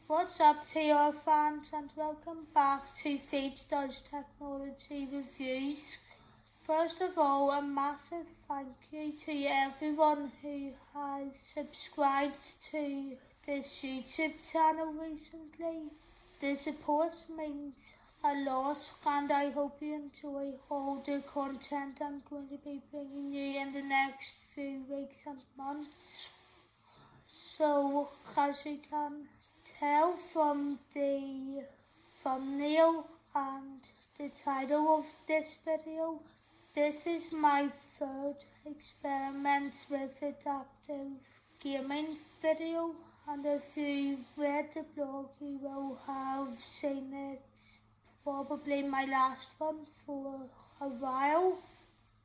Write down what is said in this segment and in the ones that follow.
What's up to your fans and welcome back to Phoebes Does Technology Reviews. First of all, a massive thank you to everyone who has subscribed to this YouTube channel recently. The support means a lot and I hope you enjoy all the content I'm going to be bringing you in the next few weeks and months. So, as you can tell from the thumbnail and the title of this video, this is my third experiment with adaptive gaming video, and if you read the blog you will have seen it's probably my last one for a while.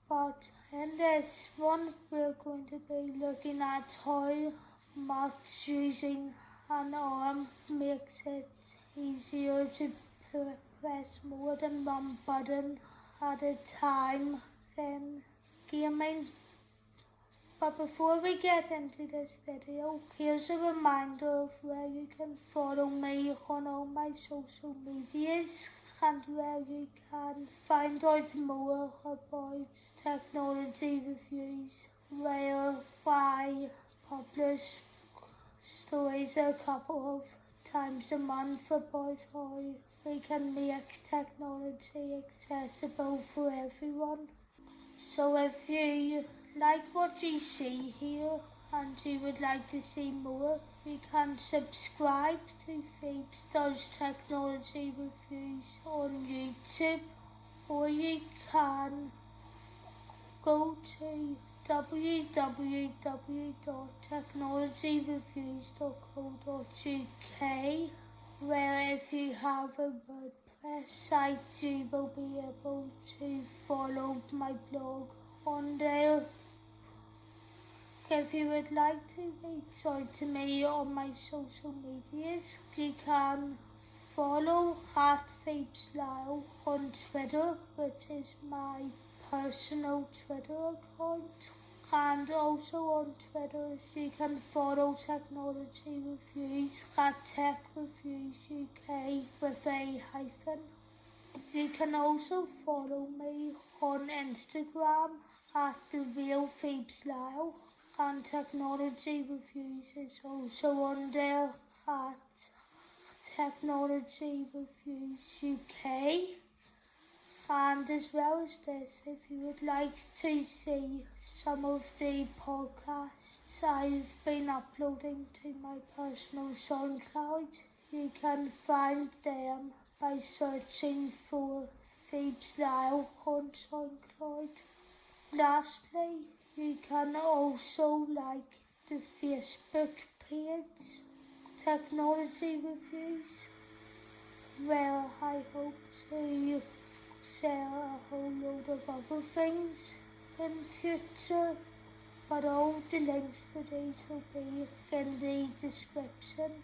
But in this one we're going to be looking at how much using an arm makes it easier to press more than one button at a time in gaming. But before we get into this video, here's a reminder of where you can follow me on all my social medias and where you can find out more about technology reviews, where I publish stories a couple of times a month about how we can make technology accessible for everyone. So if you like what you see here and you would like to see more, you can subscribe to Phoebes Does Technology Reviews on YouTube, or you can go to www.technologyreviews.co.uk, where if you have a WordPress site you will be able to follow my blog on there. If you would like to reach out to me on my social medias, you can follow @PhoebesLyle on Twitter, which is my personal Twitter account, and also on Twitter you can follow Technology Reviews @TechReviewsUK with a hyphen. You can also follow me on Instagram @TheRealPhoebesLyle, and Technology Reviews is also on there @Technology Reviews UK. And as well as this, if you would like to see some of the podcasts I've been uploading to my personal SoundCloud, you can find them by searching for Phoebes Lyle on SoundCloud. Lastly, you can also like the Facebook page Technology Reviews, where I hope to share a whole load of other things in future, but all the links to these will be in the description.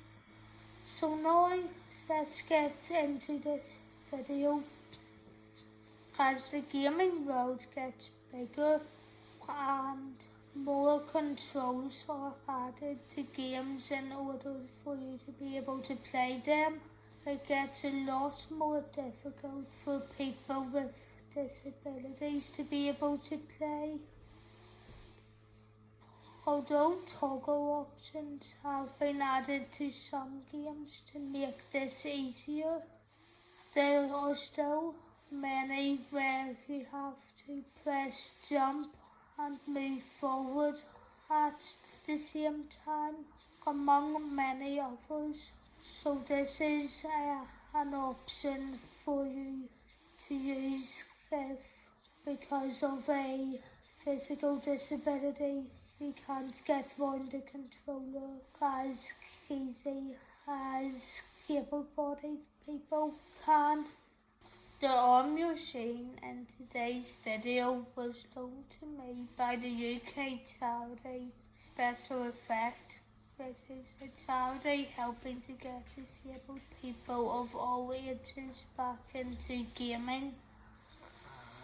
So now let's get into this video. As the gaming world gets bigger and more controls are added to games in order for you to be able to play them, it gets a lot more difficult for people with disabilities to be able to play. Although toggle options have been added to some games to make this easier, there are still many where you have to press jump and move forward at the same time, among many others. So this is an option for you to use if, because of a physical disability, you can't get round the controller as easy as able-bodied people can. The arm you're seeing in today's video was loaned to me by the UK charity Special Effect, which is a charity helping to get disabled people of all ages back into gaming.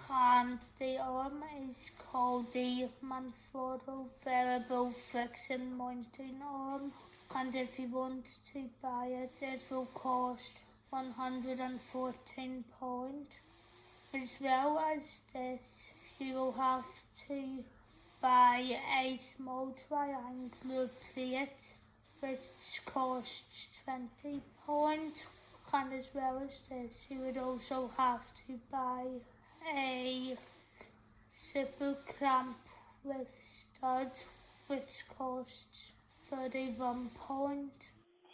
And the arm is called the Manfrotto Variable Friction Mounting Arm. and if you want to buy it, it will cost £114. As well as this, you will have to buy a small triangular plate which costs £20. And as well as this, you would also have to buy a super clamp with studs which costs £31.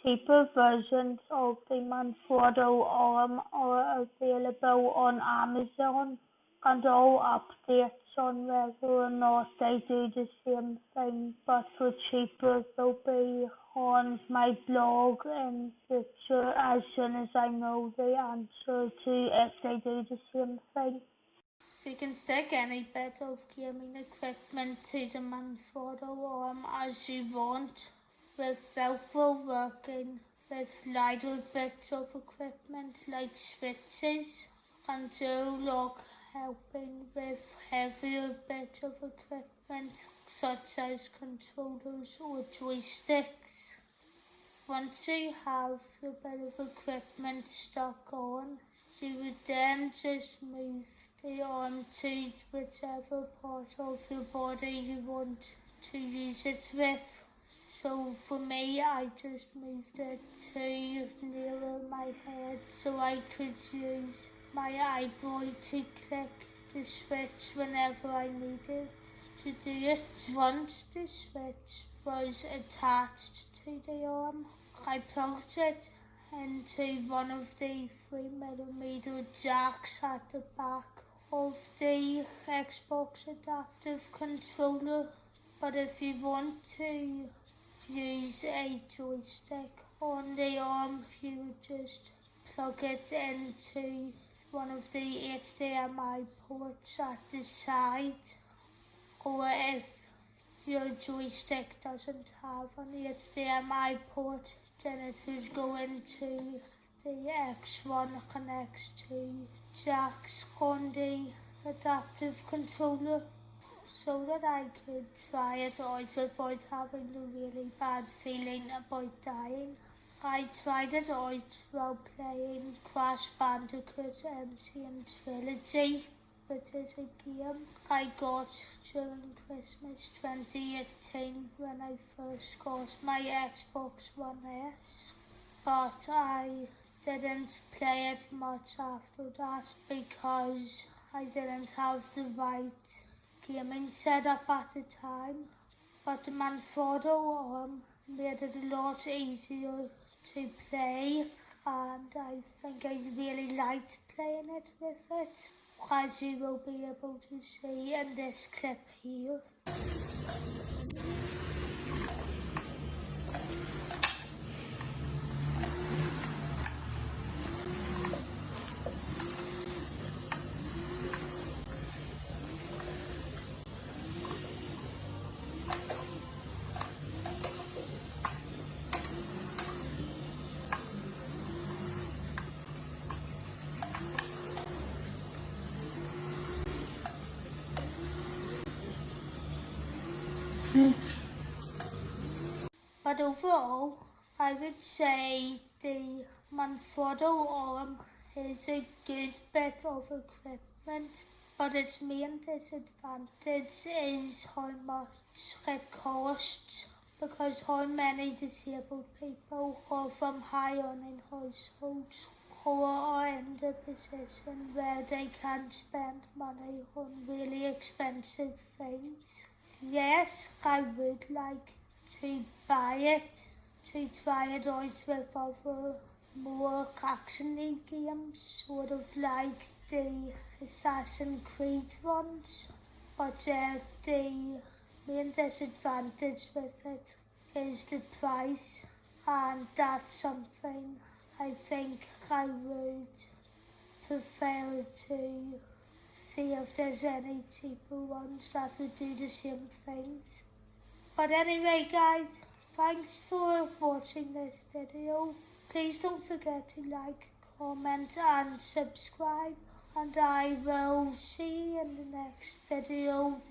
Cheaper versions of the Manfrotto arm are available on Amazon, and all updates on whether or not they do the same thing, but for cheaper they'll be on my blog in future as soon as I know the answer to if they do the same thing. So you can stick any bit of gaming equipment to the Manfrotto arm as you want, with Velcro working with lighter bits of equipment like switches, and lock helping with heavier bits of equipment such as controllers or joysticks. Once you have your bit of equipment stuck on, you would then just move the arm to whichever part of your body you want to use it with. So for me, I just moved it to nearer my head so I could use my eyebrow to click the switch whenever I needed to do it. Once the switch was attached to the arm, I plugged it into one of the 3mm jacks at the back of the Xbox adaptive controller. But if you want to use a joystick on the arm, you would just plug it into one of the HDMI ports at the side, or if your joystick doesn't have an HDMI port, then it would go into the X1 and X2 jacks on the adaptive controller, so that I could try it out without having a really bad feeling about dying. I tried it out while playing Crash Bandicoot Ancient Trilogy, which is a game I got during Christmas 2018 when I first got my Xbox One S, but I didn't play it much after that because I didn't have the right gaming setup at the time. But the Manfrotto arm made it a lot easier to play, and I think I really liked playing it with it, as you will be able to see in this clip here. But overall, I would say the Manfrotto arm is a good bit of equipment, but its main disadvantage is how much it costs, because how many disabled people are from high earning households who are in the position where they can spend money on really expensive things. Yes, I would like to buy it, to try it out with other more action-y games, sort of like the Assassin's Creed ones, but the main disadvantage with it is the price, and that's something I think I would prefer to see if there's any cheaper ones that would do the same things. But anyway guys, thanks for watching this video. Please don't forget to like, comment and subscribe, and I will see you in the next video.